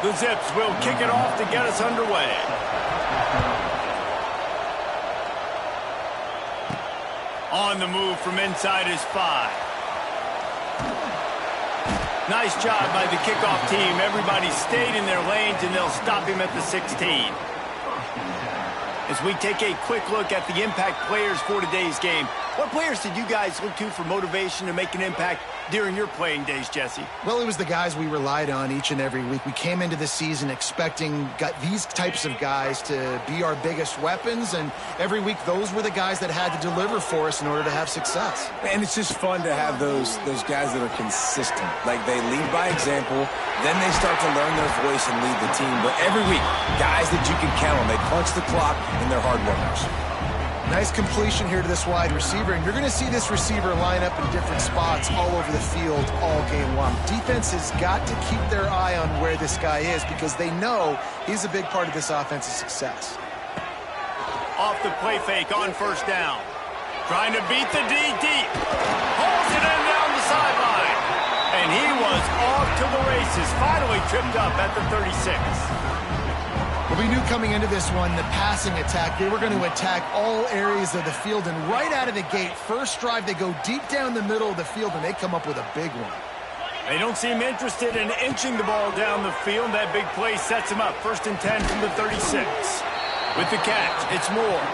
The Zips will kick it off to get us underway. On the move from inside is 5. Nice job by the kickoff team. Everybody stayed in their lanes, and they'll stop him at the 16. As we take a quick look at the impact players for today's game, what players did you guys look to for motivation to make an impact during your playing days, Jesse? Well, it was the guys we relied on each and every week. We came into the season expecting these types of guys to be our biggest weapons, and every week those were the guys that had to deliver for us in order to have success. And it's just fun to have those guys that are consistent. Like, they lead by example, then they start to learn their voice and lead the team. But every week, guys that you can count on. They punch the clock, and they're hard workers. Nice completion here to this wide receiver, and you're going to see this receiver line up in different spots all over the field all game long. Defense has got to keep their eye on where this guy is because they know he's a big part of this offense's success. Off the play fake on first down. Trying to beat the D deep. Hauls it in down the sideline. And he was off to the races. Finally tripped up at the 36. Well, we knew coming into this one, the passing attack, they were going to attack all areas of the field. And right out of the gate, first drive, they go deep down the middle of the field, and they come up with a big one. They don't seem interested in inching the ball down the field. That big play sets them up. 1st and 10 from the 36. With the catch, it's Moore.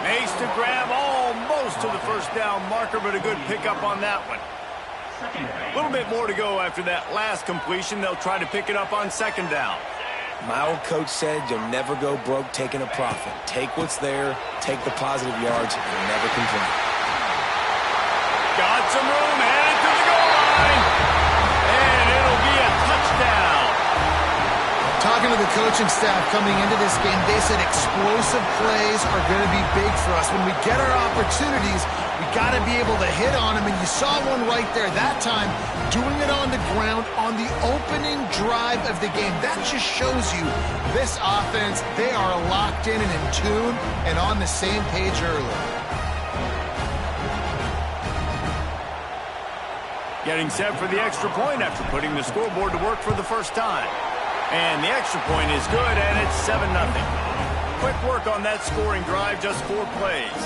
Makes to grab almost to the first down marker, but a good pickup on that one. A little bit more to go after that last completion. They'll try to pick it up on 2nd down. My old coach said you'll never go broke taking a profit. Take what's there, take the positive yards, and never complain. Got some room, headed to the goal line. And it'll be a touchdown. Talking to the coaching staff coming into this game, they said explosive plays are going to be big for us. When we get our opportunities, we got to be able to hit on them, and you saw one right there that time, doing it on the ground on the opening drive of the game. That just shows you this offense, they are locked in and in tune and on the same page early. Getting set for the extra point after putting the scoreboard to work for the first time. And the extra point is good, and it's 7-0. Quick work on that scoring drive, just 4 plays.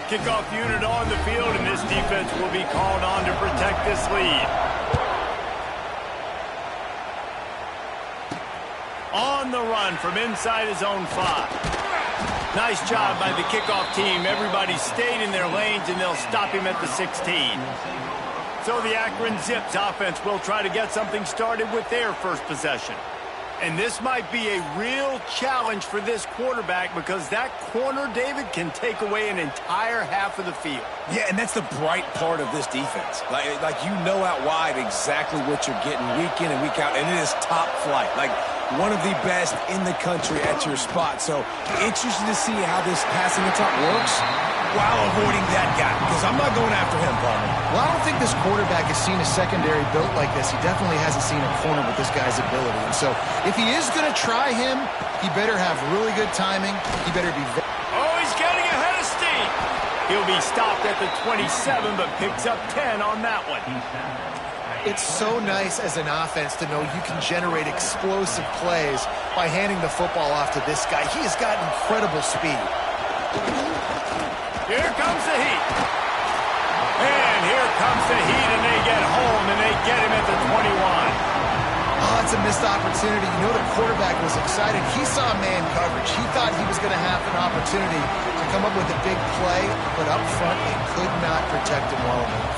Kickoff unit on the field, and this defense will be called on to protect this lead. On the run from inside his own 5. Nice job by the kickoff team. Everybody stayed in their lanes, and they'll stop him at the 16. So the Akron Zips offense will try to get something started with their first possession. And this might be a real challenge for this quarterback because that corner, David, can take away an entire half of the field. Yeah, and that's the bright part of this defense. Like you know out wide exactly what you're getting week in and week out, and it is top flight. Like one of the best in the country at your spot. So interested to see how this passing attack works while avoiding that guy, because I'm not going after him, Palmer. Well, I don't think this quarterback has seen a secondary built like this. He definitely hasn't seen a corner with this guy's ability. And so if he is going to try him, he better have really good timing. He better be Oh, he's getting ahead of steam. He'll be stopped at the 27, but picks up 10 on that one. It's so nice as an offense to know you can generate explosive plays by handing the football off to this guy. He has got incredible speed. Here comes the heat. And here comes the heat, and they get home, and they get him at the 21. Oh, it's a missed opportunity. You know the quarterback was excited. He saw man coverage. He thought he was going to have an opportunity to come up with a big play, but up front, they could not protect him well enough.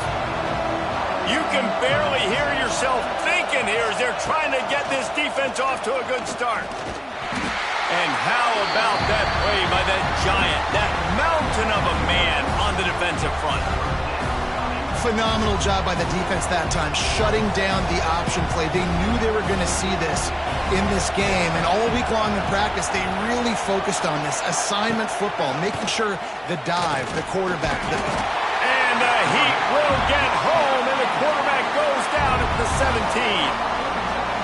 You can barely hear yourself thinking here as they're trying to get this defense off to a good start. And how about that play by that giant, that mountain of a man on the defensive front? Phenomenal job by the defense that time, shutting down the option play. They knew they were going to see this in this game, and all week long in practice, they really focused on this assignment football, making sure the dive, the quarterback, And the Heat will get home, and the quarterback goes down at the 17.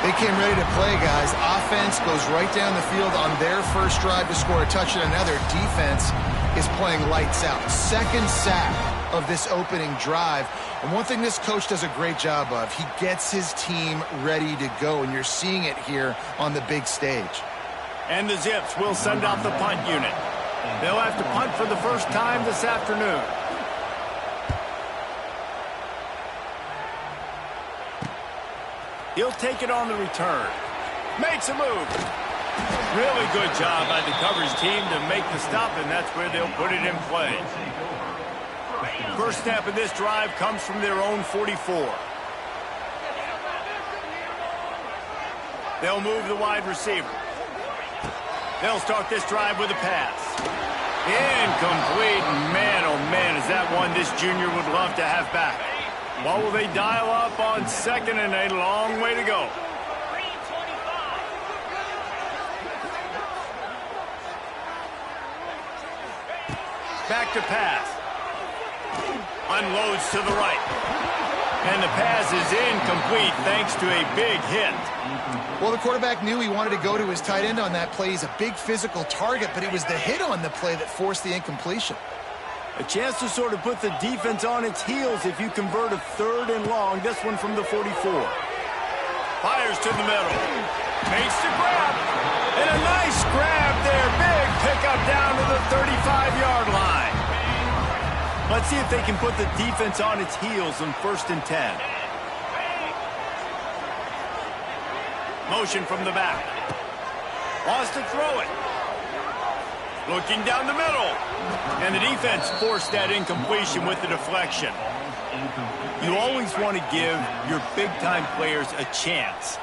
They came ready to play, guys. Offense goes right down the field on their first drive to score a touchdown. Another defense is playing lights out. Second sack of this opening drive. And one thing this coach does a great job of, he gets his team ready to go, and you're seeing it here on the big stage. And the Zips will send out the punt unit. They'll have to punt for the first time this afternoon. He'll take it on the return. Makes a move. Really good job by the coverage team to make the stop, and that's where they'll put it in play. First snap of this drive comes from their own 44. They'll move the wide receiver. They'll start this drive with a pass. Incomplete. Man, oh man, is that one this junior would love to have back. What will they dial up on second and a long way to go? Back to pass. Unloads to the right. And the pass is incomplete thanks to a big hit. Well, the quarterback knew he wanted to go to his tight end on that play. He's a big physical target, but it was the hit on the play that forced the incompletion. A chance to sort of put the defense on its heels if you convert a third and long. This one from the 44. Fires to the middle. Makes the grab. And a nice grab there. Big pickup down to the 35-yard line. Let's see if they can put the defense on its heels on 1st and 10. Motion from the back. Wants to throw it. Looking down the middle. And the defense forced that incompletion with the deflection. You always want to give your big-time players a chance.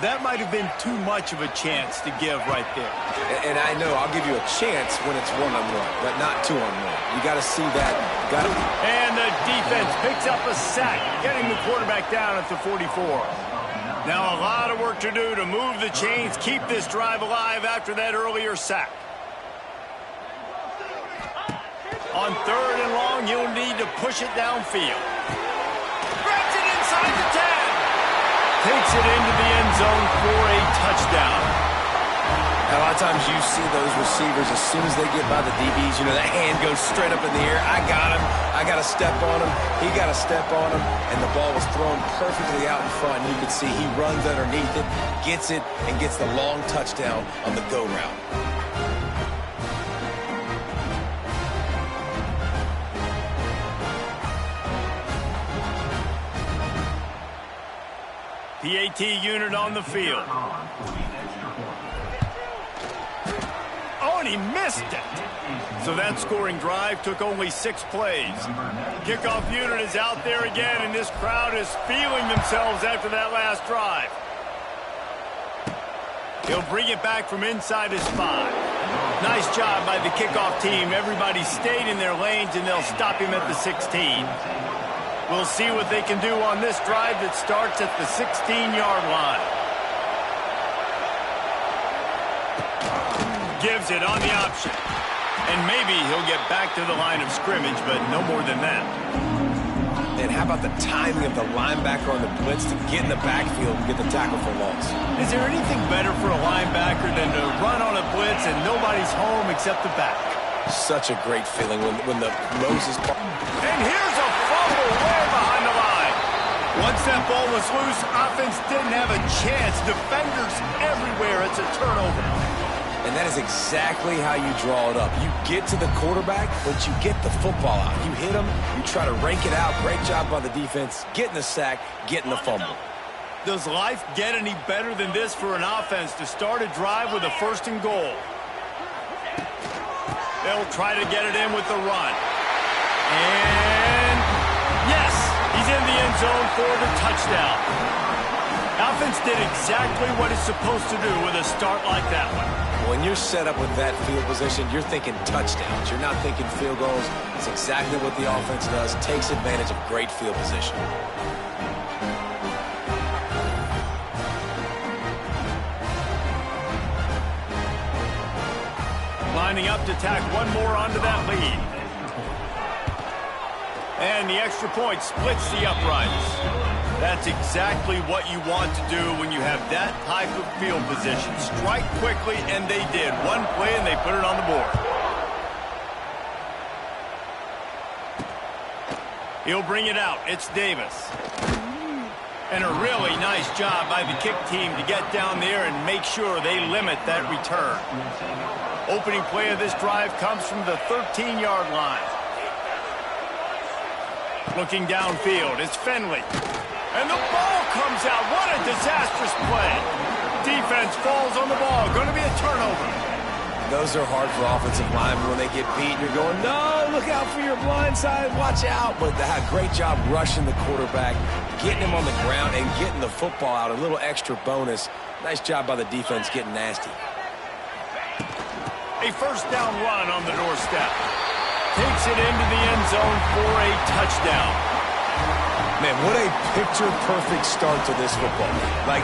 That might have been too much of a chance to give right there. And I know I'll give you a chance when it's one-on-one, but not two-on-one. You got to see that. And the defense picks up a sack, getting the quarterback down at the 44. Now a lot of work to do to move the chains, keep this drive alive after that earlier sack. On 3rd and long, you'll need to push it downfield. Grabs it inside the 10. Takes it into the end zone for a touchdown. A lot of times you see those receivers, as soon as they get by the DBs, you know, that hand goes straight up in the air. I got him. I got to step on him. He got to step on him. And the ball was thrown perfectly out in front. You can see he runs underneath it, gets it, and gets the long touchdown on the go route. PAT unit on the field. Oh, and he missed it. So that scoring drive took only 6 plays. Kickoff unit is out there again, and this crowd is feeling themselves after that last drive. He'll bring it back from inside his 5. Nice job by the kickoff team. Everybody stayed in their lanes, and they'll stop him at the 16. We'll see what they can do on this drive that starts at the 16-yard line. Gives it on the option. And maybe he'll get back to the line of scrimmage, but no more than that. And how about the timing of the linebacker on the blitz to get in the backfield and get the tackle for loss? Is there anything better for a linebacker than to run on a blitz and nobody's home except the back? Such a great feeling when the Moses... And here's a fumble way behind the line. Once that ball was loose, offense didn't have a chance. Defenders everywhere. It's a turnover. And that is exactly how you draw it up. You get to the quarterback, but you get the football out. You hit him, you try to rank it out. Great job by the defense, getting the sack, getting the fumble. Does life get any better than this for an offense to start a drive with a 1st and goal? They'll try to get it in with the run. And yes, he's in the end zone for the touchdown. Offense did exactly what it's supposed to do with a start like that one. When you're set up with that field position, you're thinking touchdowns. You're not thinking field goals. It's exactly what the offense does. Takes advantage of great field position. Lining up to tack one more onto that lead. And the extra point splits the uprights. That's exactly what you want to do when you have that type of field position. Strike quickly, and they did. One play, and they put it on the board. He'll bring it out. It's Davis. And a really nice job by the kick team to get down there and make sure they limit that return. Opening play of this drive comes from the 13-yard line. Looking downfield, it's Finley. And the ball comes out. What a disastrous play. Defense falls on the ball. Going to be a turnover. Those are hard for offensive linemen when they get beat. You're going, no, look out for your blind side. Watch out. But they had a great job rushing the quarterback, getting him on the ground, and getting the football out. A little extra bonus. Nice job by the defense getting nasty. A first down run on the doorstep. Takes it into the end zone for a touchdown. Man, what a picture-perfect start to this football game. Like,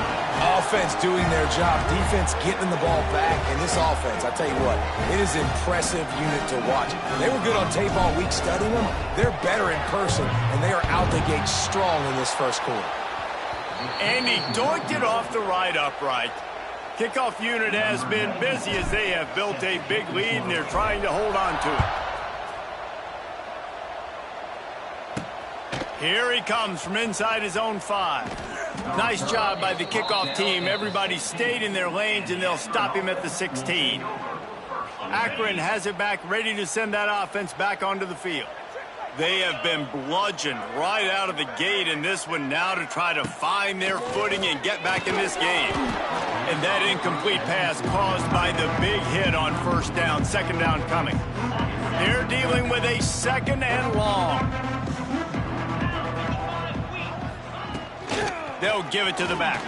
offense doing their job, defense getting the ball back, and this offense, I tell you what, it is an impressive unit to watch. They were good on tape all week studying them. They're better in person, and they are out the gate strong in this first quarter. And he doinked it off the right upright. Kickoff unit has been busy as they have built a big lead, and they're trying to hold on to it. Here he comes from inside his own 5. Nice job by the kickoff team. Everybody stayed in their lanes, and they'll stop him at the 16. Akron has it back, ready to send that offense back onto the field. They have been bludgeoned right out of the gate in this one now to try to find their footing and get back in this game. And that incomplete pass caused by the big hit on first down, second down coming. They're dealing with a second and long. They'll give it to the back.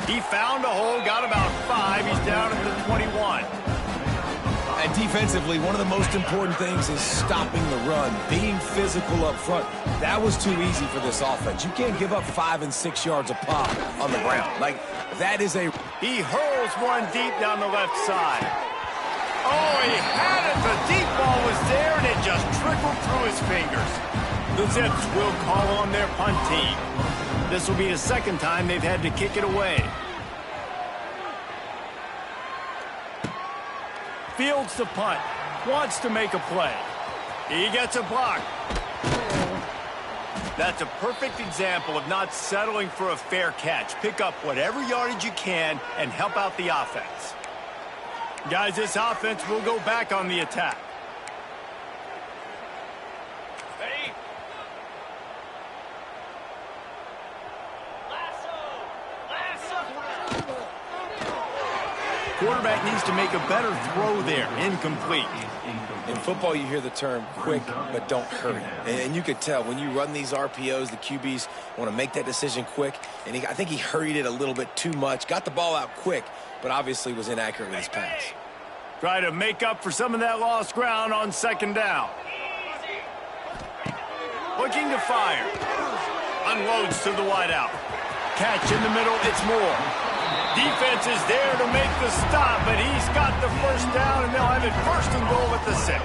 He found a hole, got about 5. He's down at the 21. And defensively, one of the most important things is stopping the run, being physical up front. That was too easy for this offense. You can't give up 5 and 6 yards a pop on the ground. Like, that is a... He hurls one deep down the left side. Oh, he had it. The deep ball was there, and it just trickled through his fingers. The Zips will call on their punt team. This will be the second time they've had to kick it away. Fields the punt. Wants to make a play. He gets a block. That's a perfect example of not settling for a fair catch. Pick up whatever yardage you can and help out the offense. Guys, this offense will go back on the attack. Quarterback needs to make a better throw there. Incomplete. In football, you hear the term quick, but don't hurry. And you could tell when you run these RPOs, the QBs want to make that decision quick. And I think he hurried it a little bit too much. Got the ball out quick, but obviously was inaccurate with his pass. Try to make up for some of that lost ground on second down. Looking to fire. Unloads to the wideout. Catch in the middle. It's Moore. Defense is there to make the stop, but he's got the first down, and they'll have it first and goal at the 6.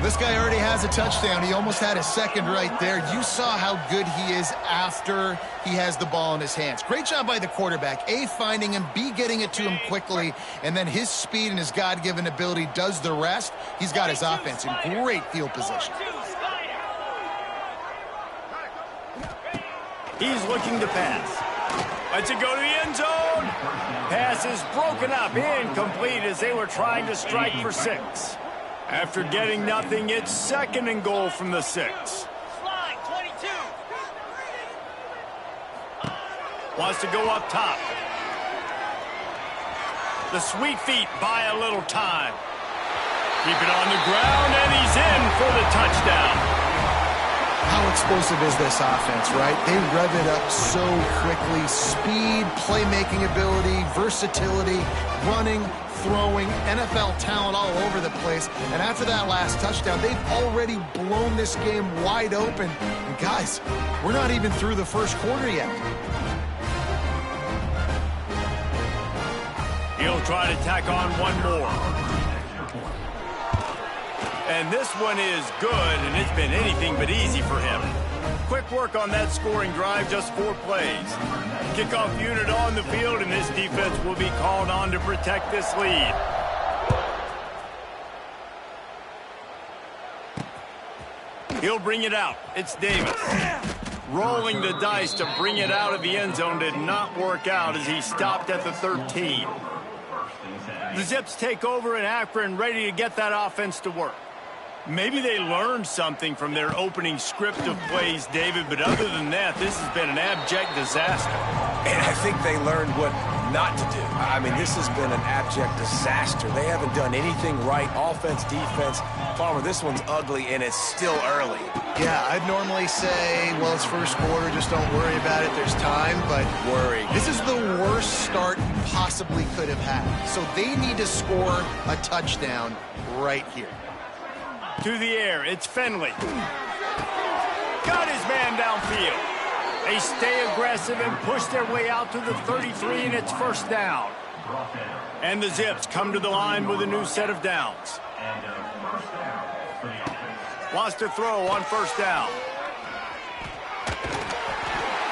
This guy already has a touchdown. He almost had a second right there. You saw how good he is after he has the ball in his hands. Great job by the quarterback. A, finding him, B, getting it to him quickly, and then his speed and his God-given ability does the rest. He's got his offense in great field position. He's looking to pass. Lets it go to the end zone. Pass is broken up, incomplete as they were trying to strike for 6. After getting nothing, it's second and goal from the 6. Slide, 22. Wants to go up top. The sweet feet buy a little time. Keep it on the ground, and he's in for the touchdown. How explosive is this offense, right? They rev it up so quickly. Speed, playmaking ability, versatility, running, throwing, NFL talent all over the place. And after that last touchdown, they've already blown this game wide open. And guys, we're not even through the first quarter yet. He'll try to tack on one more. And this one is good, and it's been anything but easy for him. Quick work on that scoring drive, just 4 plays. Kickoff unit on the field, and this defense will be called on to protect this lead. He'll bring it out. It's Davis. Rolling the dice to bring it out of the end zone did not work out as he stopped at the 13. The Zips take over in Akron, ready to get that offense to work. Maybe they learned something from their opening script of plays, David, but other than that, this has been an abject disaster. And I think they learned what not to do. I mean, this has been an abject disaster. They haven't done anything right, offense, defense. Palmer, this one's ugly, and it's still early. Yeah, I'd normally say, well, it's first quarter, just don't worry about it, there's time, but Worry. this is the worst start you possibly could have had. So they need to score a touchdown right here. To the air, it's Finley. Got his man downfield. They stay aggressive and push their way out to the 33, and it's first down. And the Zips come to the line with a new set of downs. Wants to throw on first down.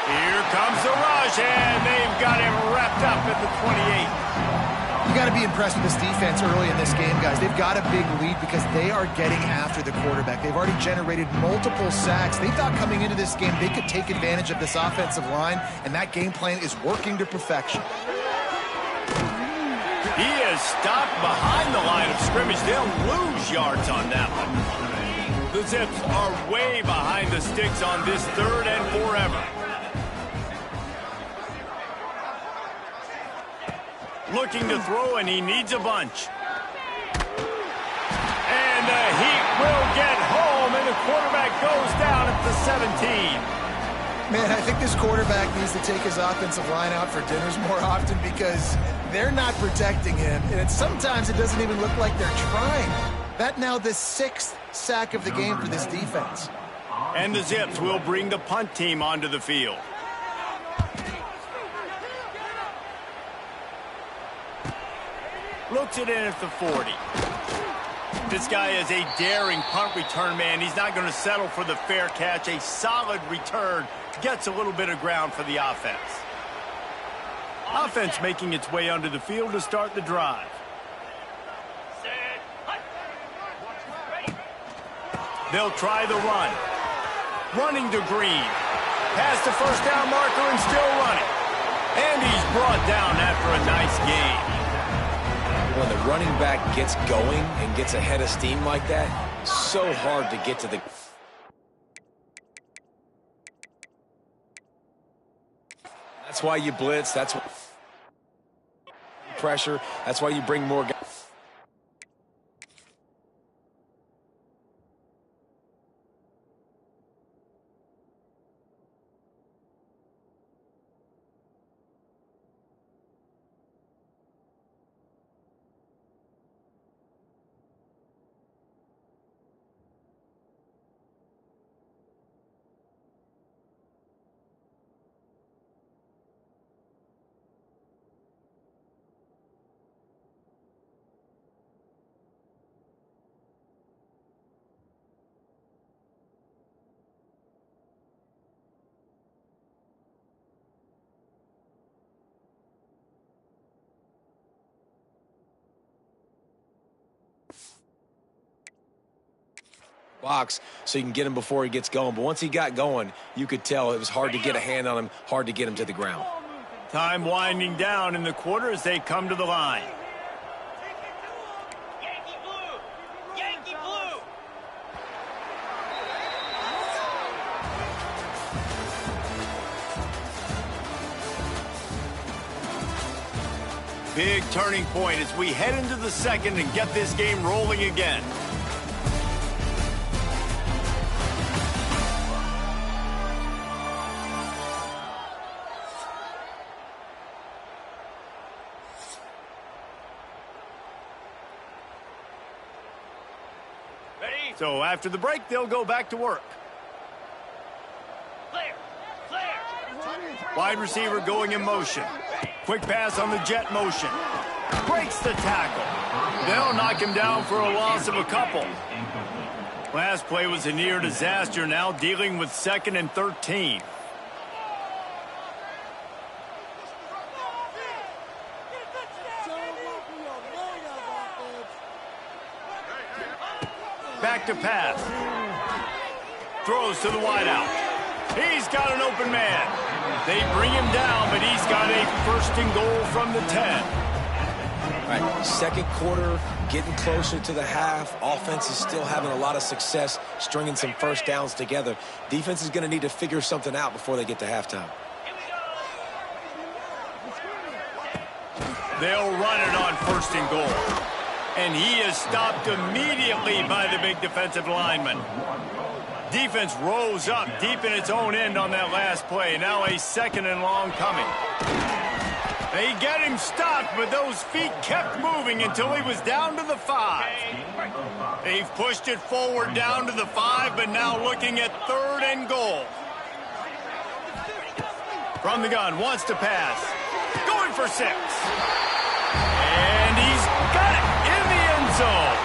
Here comes the rush, and they've got him wrapped up at the 28. You got to be impressed with this defense early in this game, guys. They've got a big lead because they are getting after the quarterback. They've already generated multiple sacks. They thought coming into this game they could take advantage of this offensive line, and that game plan is working to perfection. He is stopped behind the line of scrimmage. They'll lose yards on that one. The Zips are way behind the sticks on this third and forever. Looking to throw, and he needs a bunch. And the Heat will get home, and the quarterback goes down at the 17. Man, I think this quarterback needs to take his offensive line out for dinners more often because they're not protecting him, and sometimes it doesn't even look like they're trying. That now the 6th sack of the game for this defense. And the Zips will bring the punt team onto the field. Looks it in at the 40. This guy is a daring punt return man. He's not going to settle for the fair catch. A solid return gets a little bit of ground for the offense. Offense making its way onto the field to start the drive. They'll try the run. Running to Green. Past the first down marker and still running. And he's brought down after a nice game. When the running back gets going and gets ahead of steam like that, so hard to get to the... That's why you blitz. That's why pressure. That's why you bring more guys. Box so you can get him before he gets going. But once he got going, you could tell it was hard to get a hand on him, hard to get him to the ground. Time winding down in the quarter as they come to the line. Yankee blue! Yankee blue! Big turning point as we head into the second and get this game rolling again. So after the break, they'll go back to work. Clear! Clear! Wide receiver going in motion. Quick pass on the jet motion. Breaks the tackle. They'll knock him down for a loss of a couple. Last play was a near disaster, now dealing with 2nd and 13. Back to pass. Throws to the wideout. He's got an open man. They bring him down, but he's got a first and goal from the 10. All right, second quarter, getting closer to the half. Offense is still having a lot of success stringing some first downs together. Defense is going to need to figure something out before they get to halftime. They'll run it on first and goal. And he is stopped immediately by the big defensive lineman. Defense rose up deep in its own end on that last play. Now a second and long coming. They get him stopped, but those feet kept moving until he was down to the 5. They've pushed it forward down to the 5, but now looking at third and goal. From the gun, wants to pass. Going for 6. And he's got it in the end zone.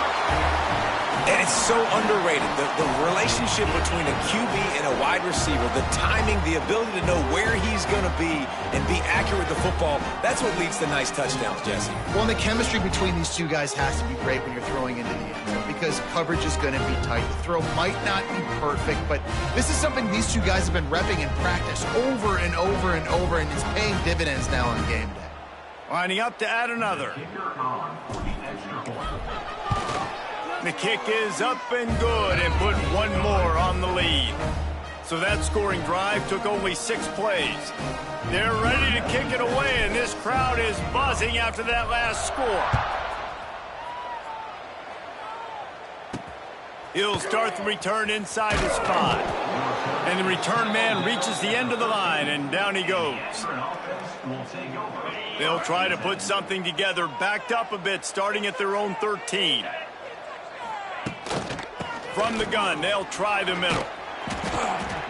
And it's so underrated. The relationship between a QB and a wide receiver, the timing, the ability to know where he's going to be and be accurate with the football, that's what leads to nice touchdowns, Jesse. Well, and the chemistry between these two guys has to be great when you're throwing into the end zone because coverage is going to be tight. The throw might not be perfect, but this is something these two guys have been repping in practice over and over and over, and it's paying dividends now on game day. Lining up to add another. The kick is up and good and put one more on the lead. So that scoring drive took only 6 plays. They're ready to kick it away, and this crowd is buzzing after that last score. He'll start the return inside his 5. And the return man reaches the end of the line, and down he goes. They'll try to put something together, backed up a bit, starting at their own 13. From the gun, they'll try the middle.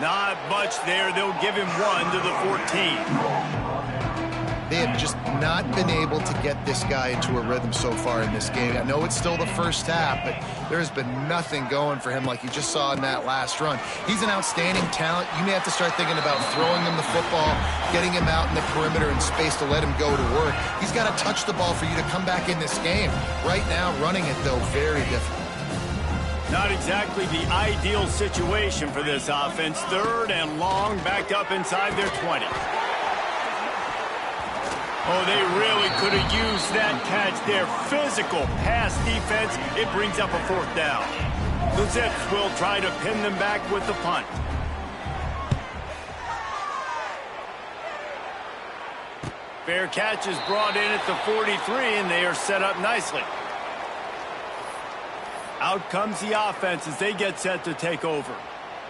Not much there. They'll give him 1 to the 14. They have just not been able to get this guy into a rhythm so far in this game. I know it's still the first half, but there's been nothing going for him like you just saw in that last run. He's an outstanding talent. You may have to start thinking about throwing him the football, getting him out in the perimeter in space to let him go to work. He's got to touch the ball for you to come back in this game. Right now, running it, though, very difficult. Not exactly the ideal situation for this offense. Third and long, backed up inside their 20. Oh, they really could have used that catch. Their physical pass defense, it brings up a 4th down. The Zips will try to pin them back with the punt. Fair catch is brought in at the 43, and they are set up nicely. Out comes the offense as they get set to take over.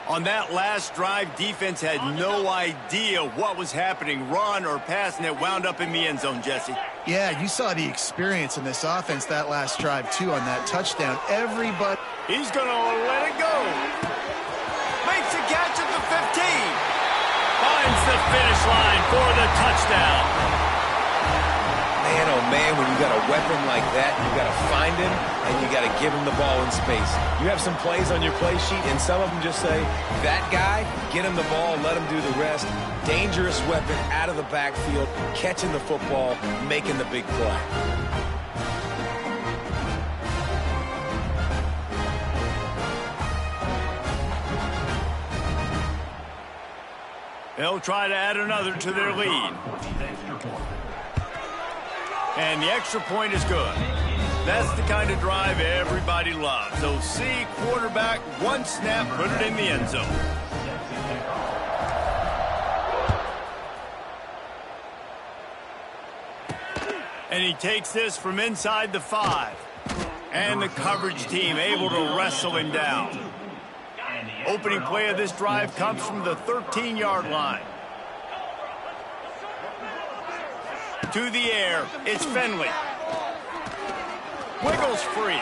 On that last drive, defense had no idea what was happening, run or pass, and it wound up in the end zone, Jesse. Yeah, you saw the experience in this offense that last drive, too, on that touchdown. Everybody... He's going to let it go. Makes a catch at the 15. Finds the finish line for the touchdown. Man, oh man, when you got a weapon like that, you got to find him and you got to give him the ball in space. You have some plays on your play sheet, and some of them just say, that guy, get him the ball, let him do the rest. Dangerous weapon out of the backfield, catching the football, making the big play. They'll try to add another to their lead. And the extra point is good. That's the kind of drive everybody loves. So see quarterback, one snap, put it in the end zone. And he takes this from inside the 5. And the coverage team able to wrestle him down. Opening play of this drive comes from the 13-yard line. To the air, it's Finley. Wiggles free.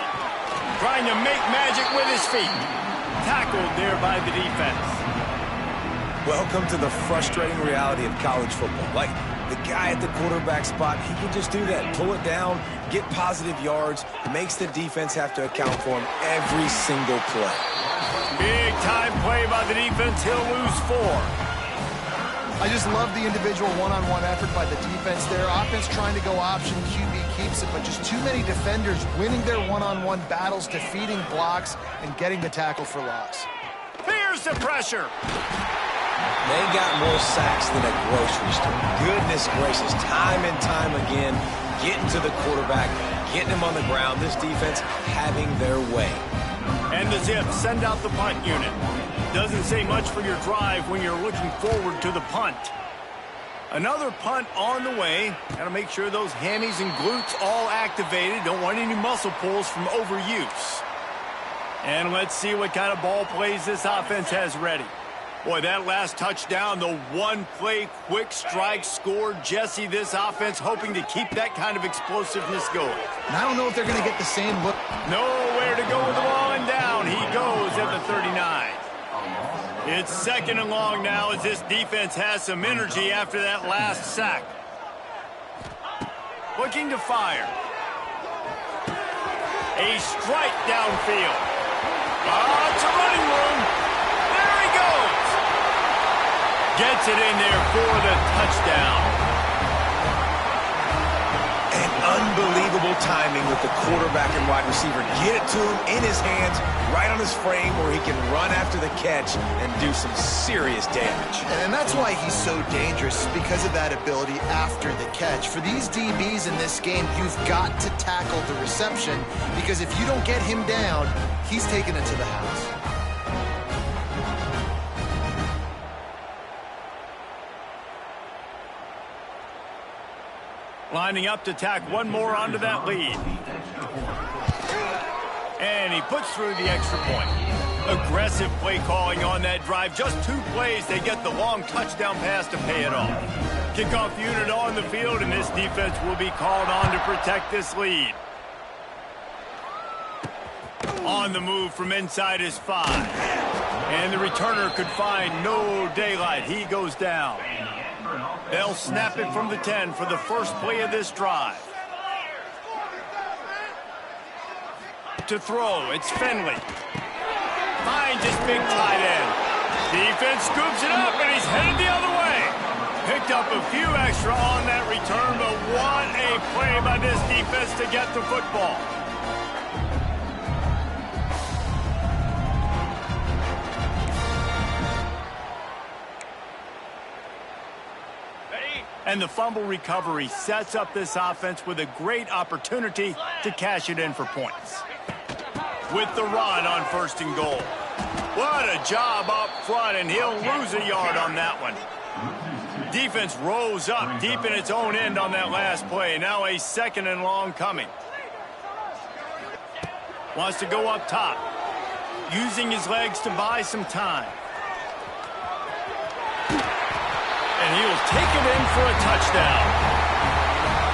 Trying to make magic with his feet. Tackled there by the defense. Welcome to the frustrating reality of college football. Like, the guy at the quarterback spot, he can just do that. Pull it down, get positive yards, makes the defense have to account for him every single play. Big time play by the defense. He'll lose 4. I just love the individual one-on-one effort by the defense there. Offense trying to go option, QB keeps it, but just too many defenders winning their one-on-one battles, defeating blocks, and getting the tackle for loss. Here's Here's the pressure. They got more sacks than a grocery store. Goodness gracious, time and time again, getting to the quarterback, getting him on the ground. This defense having their way. And the Zips send out the punt unit. Doesn't say much for your drive when you're looking forward to the punt. Another punt on the way. Got to make sure those hammies and glutes all activated. Don't want any muscle pulls from overuse. And let's see what kind of ball plays this offense has ready. Boy, that last touchdown, the one-play quick strike score. Jesse, this offense hoping to keep that kind of explosiveness going. And I don't know if they're going to get the same look. Nowhere to go with the ball, and down he goes at the 39. It's second and long now as this defense has some energy after that last sack. Looking to fire. A strike downfield. It's a running room. There he goes. Gets it in there for the touchdown. And unbelievable timing with the quarterback and wide receiver. Get it to him in his hands, right on his frame where he can run after the catch and do some serious damage. And that's why he's so dangerous, because of that ability after the catch. For these DBs in this game, you've got to tackle the reception, because if you don't get him down, he's taking it to the house. Lining up to tack one more onto that lead. And he puts through the extra point. Aggressive play calling on that drive. Just 2 plays, they get the long touchdown pass to pay it off. Kickoff unit on the field, and this defense will be called on to protect this lead. On the move from inside his 5. And the returner could find no daylight. He goes down. They'll snap it from the 10 for the first play of this drive. To throw, it's Finley. Finds his big tight end. Defense scoops it up, and he's headed the other way. Picked up a few extra on that return, but what a play by this defense to get the football. And the fumble recovery sets up this offense with a great opportunity to cash it in for points. With the run on 1st and goal. What a job up front, and he'll lose a yard on that one. Defense rose up deep in its own end on that last play. Now a 2nd and long coming. Wants to go up top. Using his legs to buy some time. And he'll take it in for a touchdown.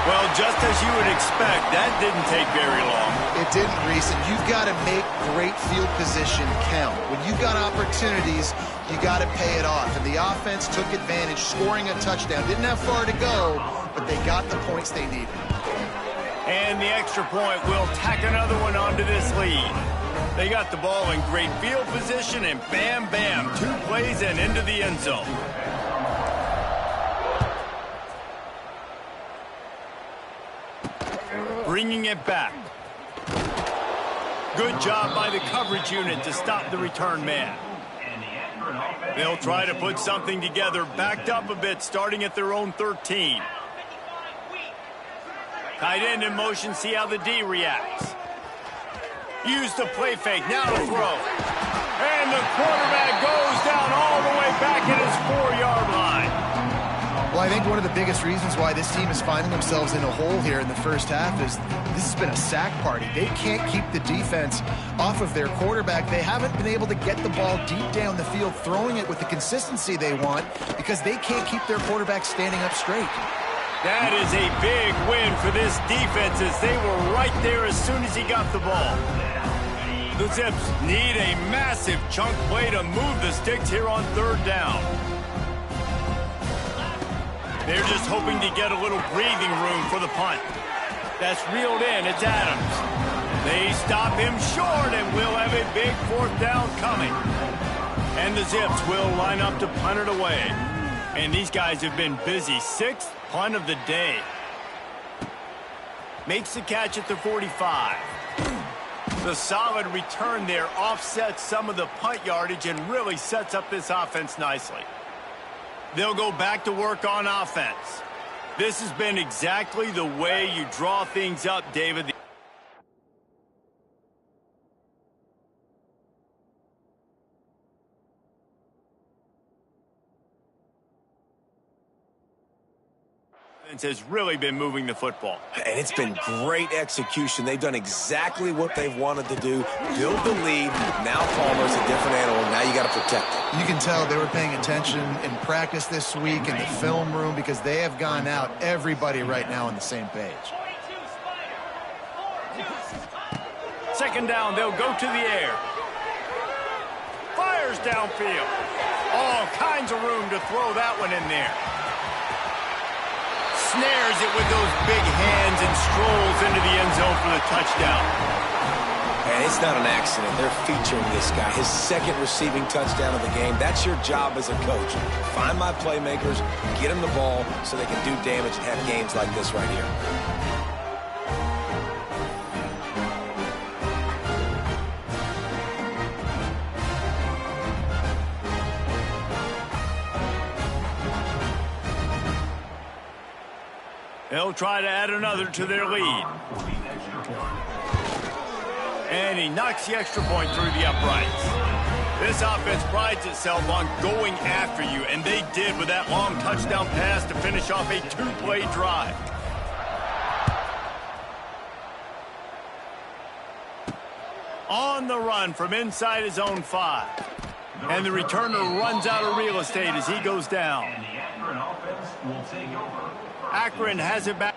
Well, just as you would expect, that didn't take very long. It didn't, Reese, and you've got to make great field position count. When you've got opportunities, you got to pay it off. And the offense took advantage, scoring a touchdown. Didn't have far to go, but they got the points they needed. And the extra point will tack another one onto this lead. They got the ball in great field position, and bam, bam, 2 plays and into the end zone. Bringing it back. Good job by the coverage unit to stop the return man. They'll try to put something together, backed up a bit, starting at their own 13. Tight end in motion, see how the D reacts. Use the play fake, now to throw. And the quarterback goes down all the way back at his 4-yard line. Well, I think one of the biggest reasons why this team is finding themselves in a hole here in the first half is this has been a sack party. They can't keep the defense off of their quarterback. They haven't been able to get the ball deep down the field, throwing it with the consistency they want, because they can't keep their quarterback standing up straight. That is a big win for this defense, as they were right there as soon as he got the ball. The Zips need a massive chunk play to move the sticks here on 3rd down. They're just hoping to get a little breathing room for the punt. That's reeled in. It's Adams. They stop him short, and we'll have a big 4th down coming. And the Zips will line up to punt it away. And these guys have been busy. 6th punt of the day. Makes the catch at the 45. The solid return there offsets some of the punt yardage and really sets up this offense nicely. They'll go back to work on offense. This has been exactly the way you draw things up, David. Has really been moving the football. And it's been great execution. They've done exactly what they've wanted to do. Build the lead. Now Palmer's a different animal. Now you got to protect it. You can tell they were paying attention in practice this week in the film room because they have gone out, everybody right now on the same page. Second down, they'll go to the air. Fires downfield. All kinds of room to throw that one in there. Snares it with those big hands and strolls into the end zone for the touchdown. And it's not an accident. They're featuring this guy. His second receiving touchdown of the game. That's your job as a coach. Find my playmakers, get them the ball so they can do damage and have games like this right here. They'll try to add another to their lead. And he knocks the extra point through the uprights. This offense prides itself on going after you, and they did with that long touchdown pass to finish off a two-play drive. On the run from inside his own 5. And the returner runs out of real estate as he goes down. Akron has it back.